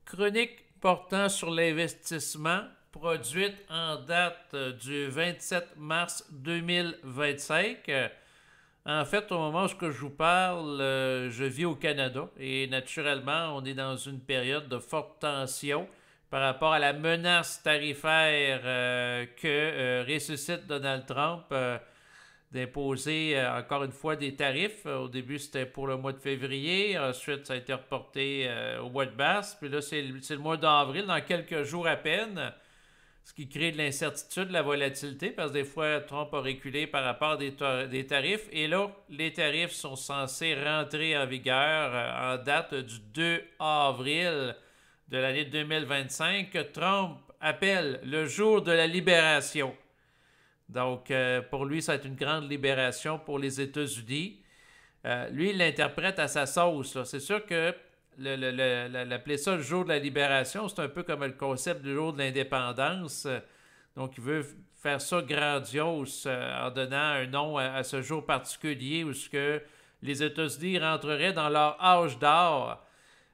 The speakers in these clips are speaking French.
Chronique portant sur l'investissement, produite en date du 27 mars 2025. En fait, au moment où je vous parle, je vis au Canada et naturellement, on est dans une période de forte tension par rapport à la menace tarifaire que ressuscite Donald Trump d'imposer encore une fois des tarifs. Au début, c'était pour le mois de février. Ensuite, ça a été reporté au mois de mars. Puis là, c'est le mois d'avril, dans quelques jours à peine. Ce qui crée de l'incertitude, de la volatilité, parce que des fois, Trump a reculé par rapport à des tarifs. Et là, les tarifs sont censés rentrer en vigueur en date du 2 avril de l'année 2025, que Trump appelle le jour de la libération. Donc, pour lui, ça va être une grande libération pour les États-Unis. Lui, il l'interprète à sa sauce. C'est sûr que l'appeler ça le jour de la libération, c'est un peu comme le concept du jour de l'indépendance. Donc, il veut faire ça grandiose en donnant un nom à ce jour particulier où ce que les États-Unis rentreraient dans leur âge d'or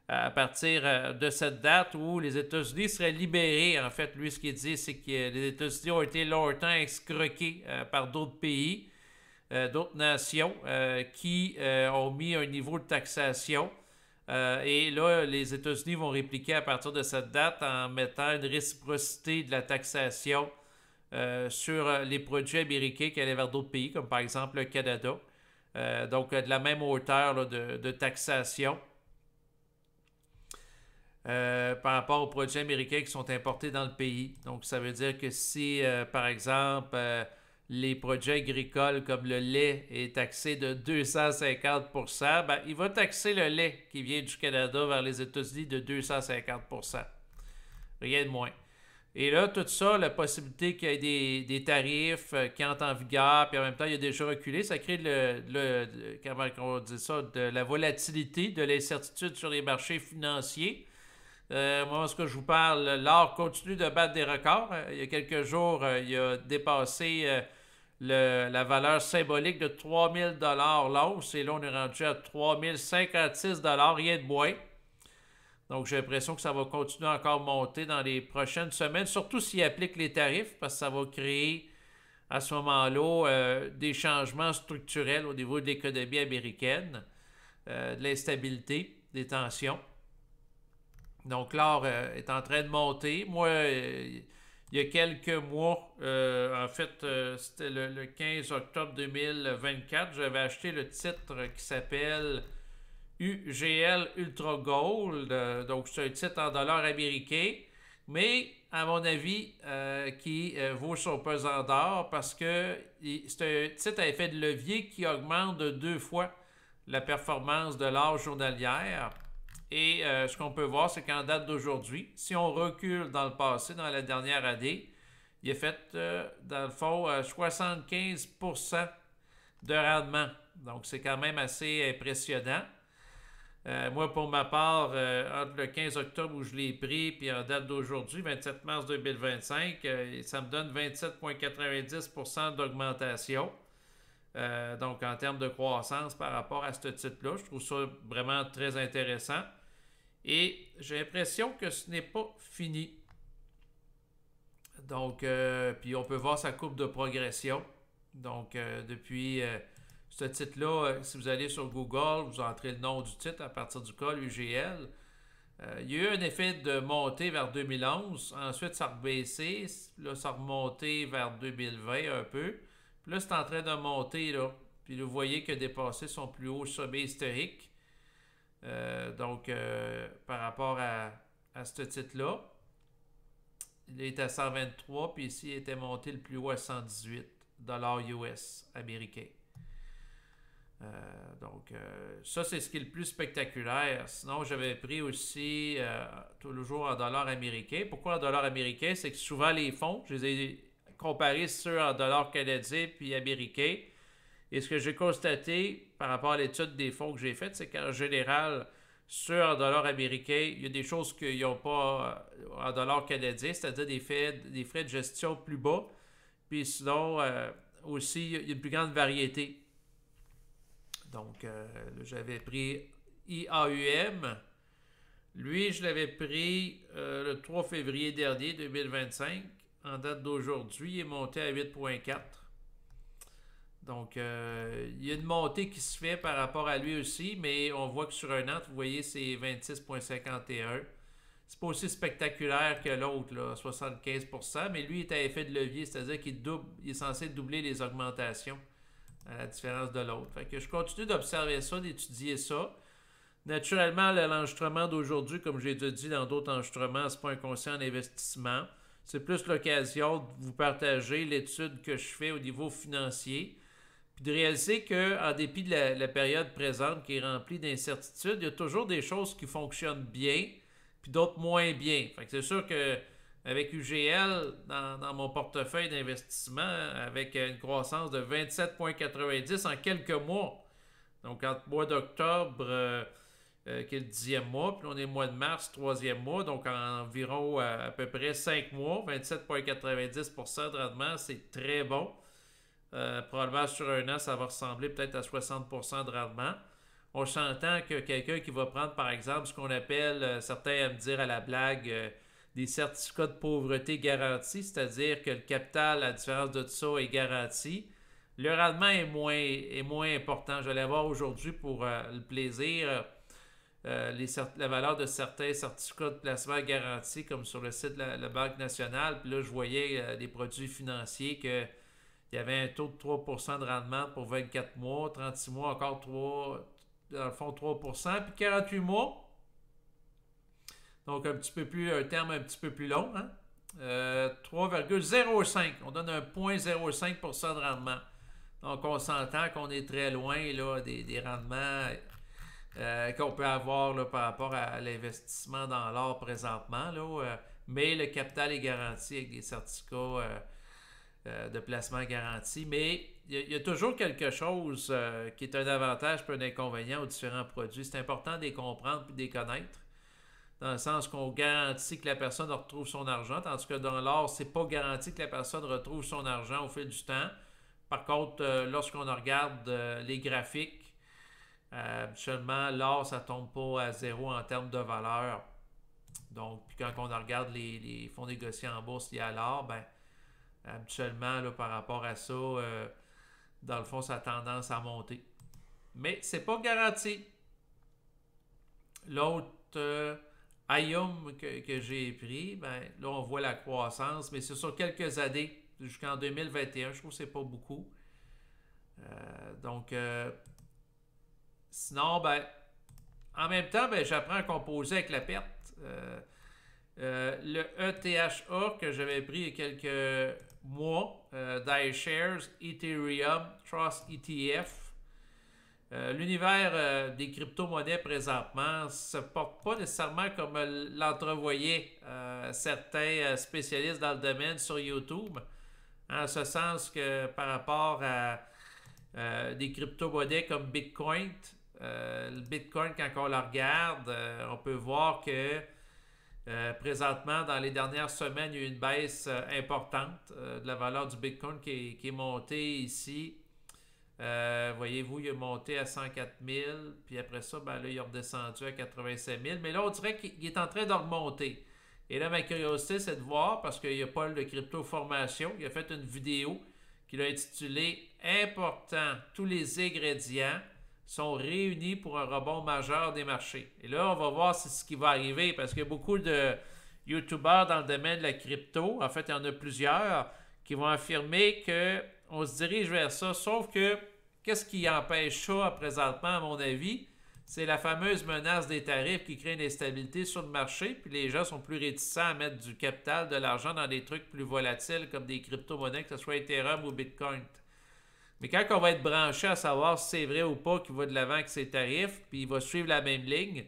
à partir de cette date où les États-Unis seraient libérés. En fait, lui, ce qu'il dit, c'est que les États-Unis ont été longtemps escroqués par d'autres pays, d'autres nations qui ont mis un niveau de taxation. Et là, les États-Unis vont répliquer à partir de cette date en mettant une réciprocité de la taxation sur les produits américains qui allaient vers d'autres pays, comme par exemple le Canada. Donc, de la même hauteur là, de taxation. Par rapport aux produits américains qui sont importés dans le pays. Donc, ça veut dire que si, par exemple, les produits agricoles comme le lait est taxé de 250%, ben, il va taxer le lait qui vient du Canada vers les États-Unis de 250%. Rien de moins. Et là, tout ça, la possibilité qu'il y ait des tarifs qui entrent en vigueur, puis en même temps, il y a déjà reculé, ça crée comment on dit ça, de la volatilité, de l'incertitude sur les marchés financiers. Moi, ce que je vous parle, l'or continue de battre des records. Il y a quelques jours, il a dépassé la valeur symbolique de 3000 $ l'once. Et là, on est rendu à 3056 $, rien de moins. Donc, j'ai l'impression que ça va continuer à encore monter dans les prochaines semaines, surtout s'il applique les tarifs, parce que ça va créer à ce moment-là des changements structurels au niveau de l'économie américaine, de l'instabilité, des tensions. Donc, l'or est en train de monter. Moi, il y a quelques mois, en fait, c'était le 15 octobre 2024, j'avais acheté le titre qui s'appelle UGL Ultra Gold. Donc, c'est un titre en dollars américains, mais à mon avis, qui vaut son pesant d'or parce que c'est un titre à effet de levier qui augmente de 2 fois la performance de l'or journalière. Et ce qu'on peut voir, c'est qu'en date d'aujourd'hui, si on recule dans le passé, dans la dernière année, il a fait, dans le fond, 75% de rendement. Donc, c'est quand même assez impressionnant. Moi, pour ma part, entre le 15 octobre où je l'ai pris, puis en date d'aujourd'hui, 27 mars 2025, ça me donne 27,90% d'augmentation. Donc, en termes de croissance par rapport à ce titre-là, je trouve ça vraiment très intéressant. Et j'ai l'impression que ce n'est pas fini. Donc, puis on peut voir sa courbe de progression. Donc, depuis ce titre-là, si vous allez sur Google, vous entrez le nom du titre à partir du col UGL. Il y a eu un effet de montée vers 2011. Ensuite, ça a rebaissé. Là, ça a remonté vers 2020 un peu. Puis là, c'est en train de monter, là. Puis là, vous voyez qu'il a dépassé son plus haut sommet historique. Donc, par rapport à ce titre-là, il est à 123, puis ici, il était monté le plus haut à 118 $ US américains. Donc, ça, c'est ce qui est le plus spectaculaire. Sinon, j'avais pris aussi toujours en dollars américains. Pourquoi en dollars américains? C'est que souvent, les fonds, je les ai comparés ceux en dollars canadiens puis américains. Et ce que j'ai constaté par rapport à l'étude des fonds que j'ai faite, c'est qu'en général, ceux en dollars américains, il y a des choses qu'ils n'ont pas en dollars canadiens, c'est-à-dire des frais de gestion plus bas. Puis sinon, aussi, il y a une plus grande variété. Donc, j'avais pris IAUM, Lui, je l'avais pris le 3 février dernier, 2025. En date d'aujourd'hui, il est monté à 8,4. Donc, il y a une montée qui se fait par rapport à lui aussi, mais on voit que sur un an, vous voyez, c'est 26,51. C'est pas aussi spectaculaire que l'autre, là, 75%, mais lui est à effet de levier, c'est-à-dire il est censé doubler les augmentations, à la différence de l'autre. Fait que je continue d'observer ça, d'étudier ça. Naturellement, l'enregistrement d'aujourd'hui, comme j'ai déjà dit dans d'autres enregistrements, c'est pas un conseil en investissement. C'est plus l'occasion de vous partager l'étude que je fais au niveau financier. Puis de réaliser qu'en dépit de la période présente qui est remplie d'incertitudes, il y a toujours des choses qui fonctionnent bien, puis d'autres moins bien. Fait que c'est sûr que avec UGL, dans mon portefeuille d'investissement, avec une croissance de 27,90 en quelques mois, donc entre le mois d'octobre, qui est le 10e mois, puis on est le mois de mars, 3e mois, donc en environ à peu près 5 mois, 27,90% de rendement, c'est très bon. Probablement sur un an, ça va ressembler peut-être à 60% de rendement. On s'entend que quelqu'un qui va prendre, par exemple, ce qu'on appelle, certains aiment dire à la blague, des certificats de pauvreté garantis, c'est-à-dire que le capital, à la différence de ça, est garanti. Le rendement est moins important. Je vais aller voir aujourd'hui pour le plaisir la valeur de certains certificats de placement garantis, comme sur le site de la Banque nationale. Puis là, je voyais des produits financiers que il y avait un taux de 3% de rendement pour 24 mois, 36 mois encore 3, dans le fond 3%, puis 48 mois. Donc un terme un petit peu plus long, hein? 3,05. On donne un 0,05% de rendement. Donc on s'entend qu'on est très loin là, des rendements qu'on peut avoir là, par rapport à l'investissement dans l'or présentement. Là, mais le capital est garanti avec des certificats de placement garanti. Mais il y a toujours quelque chose qui est un avantage et un inconvénient aux différents produits. C'est important de les comprendre et de les connaître. Dans le sens qu'on garantit que la personne retrouve son argent, tandis que dans l'or, c'est pas garanti que la personne retrouve son argent au fil du temps. Par contre, lorsqu'on regarde les graphiques, habituellement, l'or, ça tombe pas à zéro en termes de valeur. Donc, puis quand on regarde les fonds négociés en bourse liés à l'or, ben, habituellement, là, par rapport à ça, dans le fond, ça a tendance à monter. Mais c'est pas garanti. L'autre IUM que j'ai pris, ben, là, on voit la croissance, mais c'est sur quelques années, jusqu'en 2021. Je trouve que c'est pas beaucoup. Donc, sinon, ben, en même temps, ben, j'apprends à composer avec la perte. Le ETHA que j'avais pris il y a quelques mois, d'iShares, Ethereum, Trust ETF. L'univers des crypto-monnaies présentement ne se porte pas nécessairement comme l'entrevoyaient certains spécialistes dans le domaine sur YouTube, en ce sens que par rapport à des crypto-monnaies comme Bitcoin, le Bitcoin, quand on la regarde, on peut voir que présentement, dans les dernières semaines, il y a eu une baisse importante de la valeur du Bitcoin qui est montée ici. Voyez-vous, il est monté à 104 000, puis après ça, ben là, il est redescendu à 87 000. Mais là, on dirait qu'il est en train de remonter. Et là, ma curiosité, c'est de voir, parce qu'il y a Paul de Crypto Formation, il a fait une vidéo qu'il a intitulée Important, tous les ingrédients sont réunis pour un rebond majeur des marchés. Et là, on va voir ce qui va arriver, parce qu'il y a beaucoup de YouTubeurs dans le domaine de la crypto, en fait, il y en a plusieurs, qui vont affirmer qu'on se dirige vers ça, sauf que qu'est-ce qui empêche ça présentement, à mon avis? C'est la fameuse menace des tarifs qui crée une instabilité sur le marché, puis les gens sont plus réticents à mettre du capital, de l'argent dans des trucs plus volatiles comme des crypto-monnaies, que ce soit Ethereum ou Bitcoin. Mais quand on va être branché à savoir si c'est vrai ou pas qu'il va de l'avant avec ses tarifs, puis il va suivre la même ligne,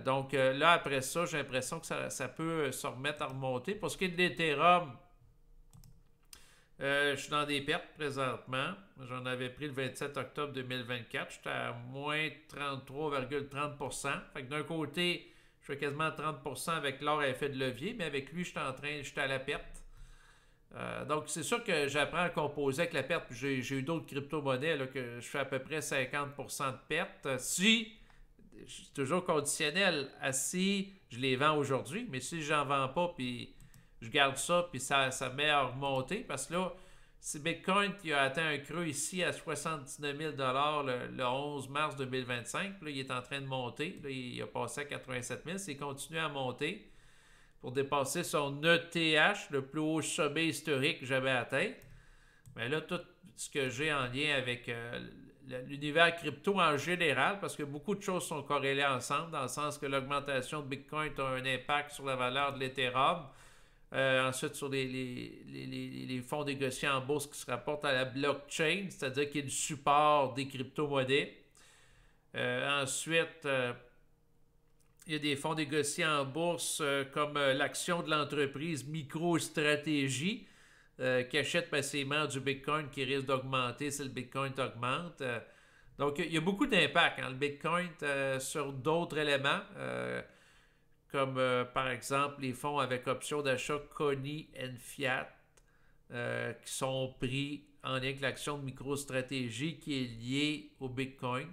donc là, après ça, j'ai l'impression que ça peut se remettre à remonter. Pour ce qui est de l'Ethereum, je suis dans des pertes présentement. J'en avais pris le 27 octobre 2024. J'étais à moins 33,30%. Fait que d'un côté, je fais quasiment 30% avec l'or à effet de levier, mais avec lui, j'étais à la perte. Donc, c'est sûr que j'apprends à composer avec la perte. J'ai eu d'autres crypto-monnaies là, que je fais à peu près 50% de perte. Si c'est toujours conditionnel. Si je les vends aujourd'hui, mais si je n'en vends pas, puis je garde ça, puis ça met à remonter, parce que là, si Bitcoin il a atteint un creux ici à 79 000 le 11 mars 2025, puis là, il est en train de monter. Là, il a passé à 87 000. S'il continue à monter pour dépasser son ETH, le plus haut sommet historique que j'avais atteint, mais là, tout ce que j'ai en lien avec l'univers crypto en général, parce que beaucoup de choses sont corrélées ensemble, dans le sens que l'augmentation de Bitcoin a un impact sur la valeur de l'Ethereum. Ensuite, sur les fonds négociés en bourse qui se rapportent à la blockchain, c'est-à-dire qu'il y a du support des crypto-monnaies. Ensuite, il y a des fonds négociés en bourse comme l'action de l'entreprise MicroStratégie qui achète massivement du Bitcoin qui risque d'augmenter si le Bitcoin augmente. Donc, il y a beaucoup d'impact, le Bitcoin sur d'autres éléments. Comme par exemple les fonds avec option d'achat Connie and Fiat qui sont pris en lien avec l'action de MicroStratégie qui est liée au Bitcoin.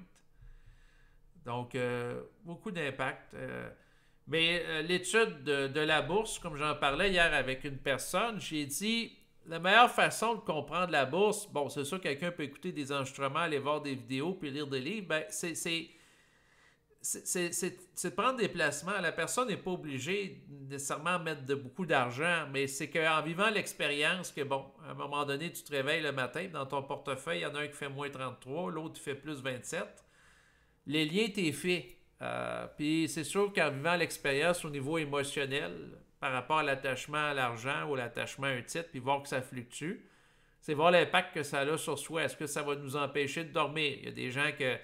Donc, beaucoup d'impact. Mais l'étude de la bourse, comme j'en parlais hier avec une personne, j'ai dit la meilleure façon de comprendre la bourse, bon, c'est sûr que quelqu'un peut écouter des enregistrements, aller voir des vidéos puis lire des livres, ben, c'est de prendre des placements. La personne n'est pas obligée nécessairement de mettre beaucoup d'argent, mais c'est qu'en vivant l'expérience, que bon, à un moment donné, tu te réveilles le matin, dans ton portefeuille, il y en a un qui fait moins 33, l'autre fait plus 27. Les liens étaient faits. Puis c'est sûr qu'en vivant l'expérience au niveau émotionnel, par rapport à l'attachement à l'argent ou l'attachement à un titre, puis voir que ça fluctue, c'est voir l'impact que ça a sur soi. Est-ce que ça va nous empêcher de dormir? Il y a des gens que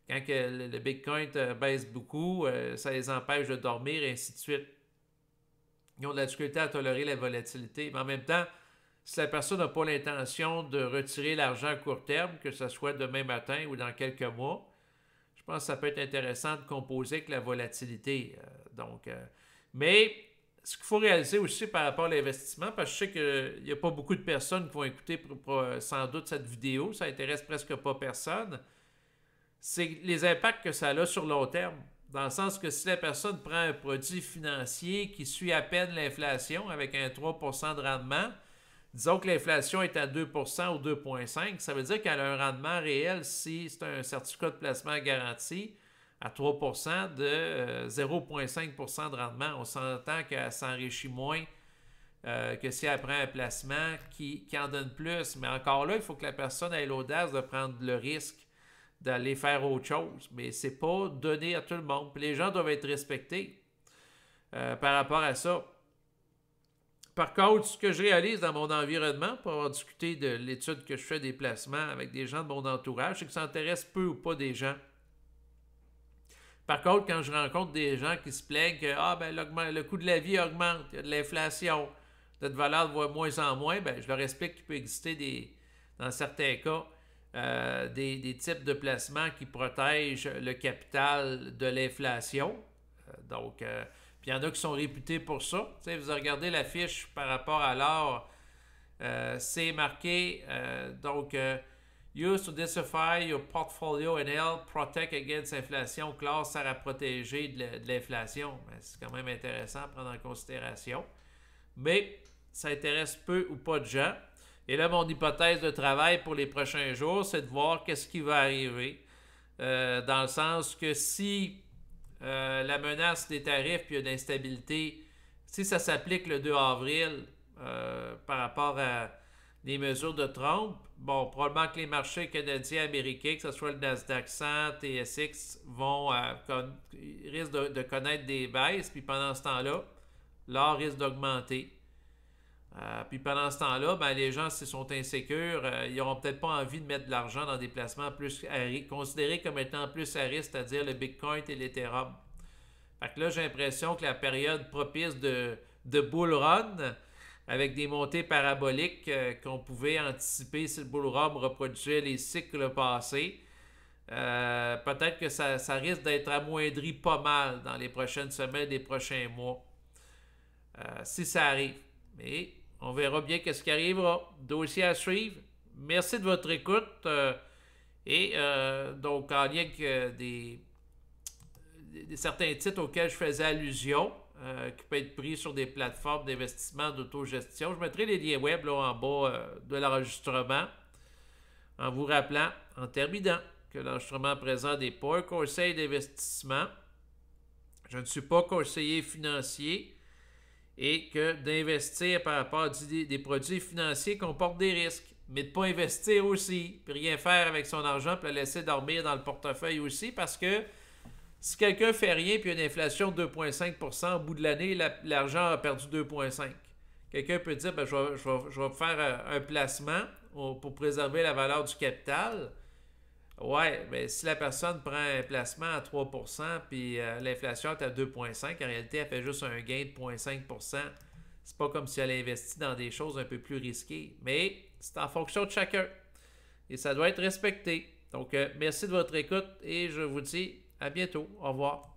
quand le Bitcoin baisse beaucoup, ça les empêche de dormir, et ainsi de suite. Ils ont de la difficulté à tolérer la volatilité. Mais en même temps, si la personne n'a pas l'intention de retirer l'argent à court terme, que ce soit demain matin ou dans quelques mois, je pense que ça peut être intéressant de composer avec la volatilité. Mais ce qu'il faut réaliser aussi par rapport à l'investissement, parce que je sais qu'il n'y a pas beaucoup de personnes qui vont écouter sans doute cette vidéo, ça intéresse presque pas personne, c'est les impacts que ça a sur long terme. Dans le sens que si la personne prend un produit financier qui suit à peine l'inflation avec un 3% de rendement, disons que l'inflation est à 2% ou 2,5%, ça veut dire qu'elle a un rendement réel si c'est un certificat de placement garanti à 3% de 0,5% de rendement. On s'entend qu'elle s'enrichit moins que si elle prend un placement qui en donne plus. Mais encore là, il faut que la personne ait l'audace de prendre le risque d'aller faire autre chose. Mais c'est pas donné à tout le monde. Puis les gens doivent être respectés par rapport à ça. Par contre, ce que je réalise dans mon environnement, pour avoir discuté de l'étude que je fais des placements avec des gens de mon entourage, c'est que ça intéresse peu ou pas des gens. Par contre, quand je rencontre des gens qui se plaignent que le coût de la vie augmente, il y a de l'inflation, notre valeur va moins en moins, ben, je leur explique qu'il peut exister dans certains cas des types de placements qui protègent le capital de l'inflation. Puis il y en a qui sont réputés pour ça. Tu sais, vous regardez la fiche par rapport à l'or, c'est marqué use to diversify your portfolio and help protect against inflation, classe sert à protéger de l'inflation. Ben, c'est quand même intéressant à prendre en considération. Mais ça intéresse peu ou pas de gens. Et là, mon hypothèse de travail pour les prochains jours, c'est de voir qu'est-ce qui va arriver. Dans le sens que si la menace des tarifs puis d'instabilité, si ça s'applique le 2 avril par rapport à des mesures de Trump, bon, probablement que les marchés canadiens, américains, que ce soit le Nasdaq 100, TSX, risquent de connaître des baisses, puis pendant ce temps-là, l'or risque d'augmenter. Puis pendant ce temps-là, ben, les gens, s'ils sont insécures, ils n'auront peut-être pas envie de mettre de l'argent dans des placements plus considérés comme étant plus à risque, c'est-à-dire le Bitcoin et l'Ethereum. Fait que là, j'ai l'impression que la période propice de bull run, avec des montées paraboliques qu'on pouvait anticiper si le bull run reproduisait les cycles passés, peut-être que ça risque d'être amoindri pas mal dans les prochaines semaines, les prochains mois, si ça arrive. Mais on verra bien qu'est-ce qui arrivera. Dossier à suivre. Merci de votre écoute. Donc, en lien avec certains titres auxquels je faisais allusion, qui peuvent être pris sur des plateformes d'investissement d'autogestion. Je mettrai les liens web là, en bas de l'enregistrement en vous rappelant, en terminant, que l'enregistrement présent n'est pas un conseil d'investissement. Je ne suis pas conseiller financier et que d'investir par rapport à des produits financiers comporte des risques, mais de ne pas investir aussi, puis rien faire avec son argent, puis le laisser dormir dans le portefeuille aussi, parce que si quelqu'un fait rien, puis une inflation de 2,5 % au bout de l'année, l'argent a perdu 2,5 %. Quelqu'un peut dire, ben, je vais faire un placement pour préserver la valeur du capital. Ouais, mais si la personne prend un placement à 3 % puis l'inflation est à 2,5 %, en réalité, elle fait juste un gain de 0,5 %. C'est pas comme si elle investit dans des choses un peu plus risquées. Mais c'est en fonction de chacun. Et ça doit être respecté. Donc, merci de votre écoute et je vous dis à bientôt. Au revoir.